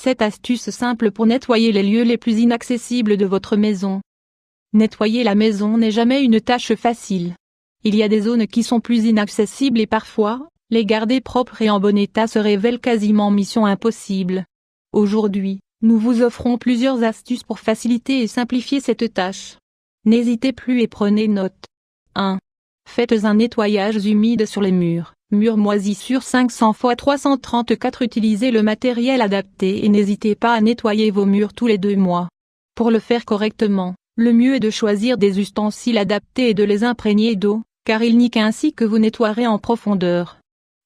cette astuce simple pour nettoyer les lieux les plus inaccessibles de votre maison. Nettoyer la maison n'est jamais une tâche facile. Il y a des zones qui sont plus inaccessibles et parfois, les garder propres et en bon état se révèle quasiment mission impossible. Aujourd'hui, nous vous offrons plusieurs astuces pour faciliter et simplifier cette tâche. N'hésitez plus et prenez note. 1. Faites un nettoyage humide sur les murs. Murs moisissures 500 x 334. Utilisez le matériel adapté et n'hésitez pas à nettoyer vos murs tous les 2 mois. Pour le faire correctement, le mieux est de choisir des ustensiles adaptés et de les imprégner d'eau, car il n'y qu'ainsi que vous nettoierez en profondeur.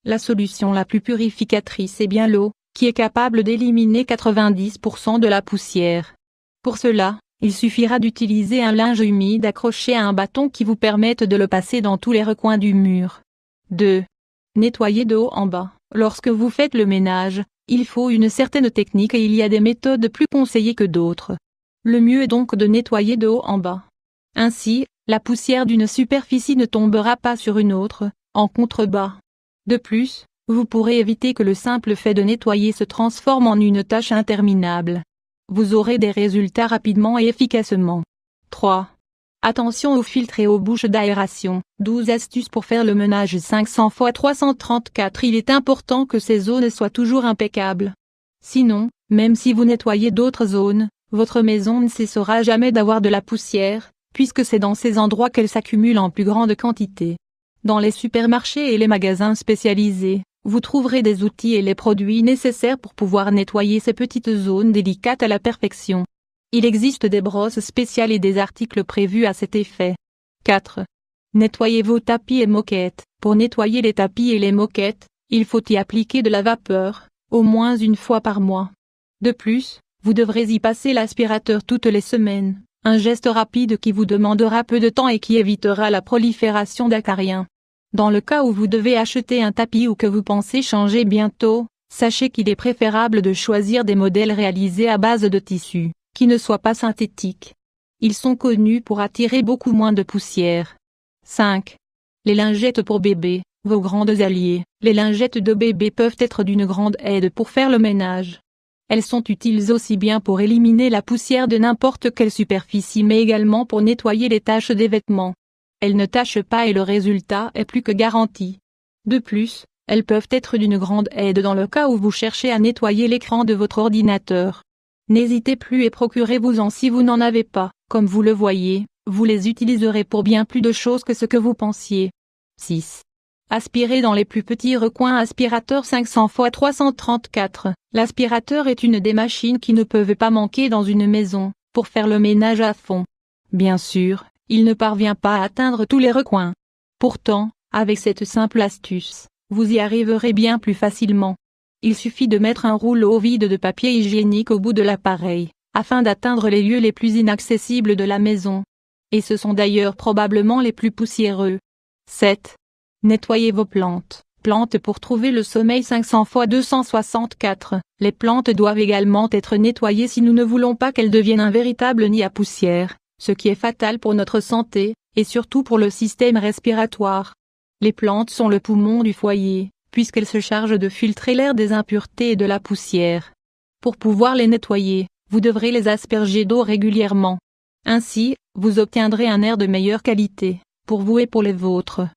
La solution la plus purificatrice est bien l'eau, qui est capable d'éliminer 90% de la poussière. Pour cela, il suffira d'utiliser un linge humide accroché à un bâton qui vous permette de le passer dans tous les recoins du mur. 2. Nettoyer de haut en bas. Lorsque vous faites le ménage, il faut une certaine technique et il y a des méthodes plus conseillées que d'autres. Le mieux est donc de nettoyer de haut en bas. Ainsi, la poussière d'une superficie ne tombera pas sur une autre, en contrebas. De plus, vous pourrez éviter que le simple fait de nettoyer se transforme en une tâche interminable. Vous aurez des résultats rapidement et efficacement. 3. Attention aux filtres et aux bouches d'aération. 12 astuces pour faire le ménage 500 x 334. Il est important que ces zones soient toujours impeccables. Sinon, même si vous nettoyez d'autres zones, votre maison ne cessera jamais d'avoir de la poussière, puisque c'est dans ces endroits qu'elle s'accumule en plus grande quantité. Dans les supermarchés et les magasins spécialisés, vous trouverez des outils et les produits nécessaires pour pouvoir nettoyer ces petites zones délicates à la perfection. Il existe des brosses spéciales et des articles prévus à cet effet. 4. Nettoyez vos tapis et moquettes. Pour nettoyer les tapis et les moquettes, il faut y appliquer de la vapeur, au moins une fois par mois. De plus, vous devrez y passer l'aspirateur toutes les semaines, un geste rapide qui vous demandera peu de temps et qui évitera la prolifération d'acariens. Dans le cas où vous devez acheter un tapis ou que vous pensez changer bientôt, sachez qu'il est préférable de choisir des modèles réalisés à base de tissu, qui ne soient pas synthétiques. Ils sont connus pour attirer beaucoup moins de poussière. 5. Les lingettes pour bébé, vos grandes alliées. Les lingettes de bébé peuvent être d'une grande aide pour faire le ménage. Elles sont utiles aussi bien pour éliminer la poussière de n'importe quelle superficie mais également pour nettoyer les taches des vêtements. Elles ne tachent pas et le résultat est plus que garanti. De plus, elles peuvent être d'une grande aide dans le cas où vous cherchez à nettoyer l'écran de votre ordinateur. N'hésitez plus et procurez-vous-en si vous n'en avez pas. Comme vous le voyez, vous les utiliserez pour bien plus de choses que ce que vous pensiez. 6. Aspirer dans les plus petits recoins. Aspirateur 500 x 334. L'aspirateur est une des machines qui ne peuvent pas manquer dans une maison, pour faire le ménage à fond. Bien sûr, il ne parvient pas à atteindre tous les recoins. Pourtant, avec cette simple astuce, vous y arriverez bien plus facilement. Il suffit de mettre un rouleau vide de papier hygiénique au bout de l'appareil, afin d'atteindre les lieux les plus inaccessibles de la maison. Et ce sont d'ailleurs probablement les plus poussiéreux. 7. Nettoyez vos plantes. Plantes pour trouver le sommeil 500 x 264. Les plantes doivent également être nettoyées si nous ne voulons pas qu'elles deviennent un véritable nid à poussière, ce qui est fatal pour notre santé, et surtout pour le système respiratoire. Les plantes sont le poumon du foyer, puisqu'elles se chargent de filtrer l'air des impuretés et de la poussière. Pour pouvoir les nettoyer, vous devrez les asperger d'eau régulièrement. Ainsi, vous obtiendrez un air de meilleure qualité, pour vous et pour les vôtres.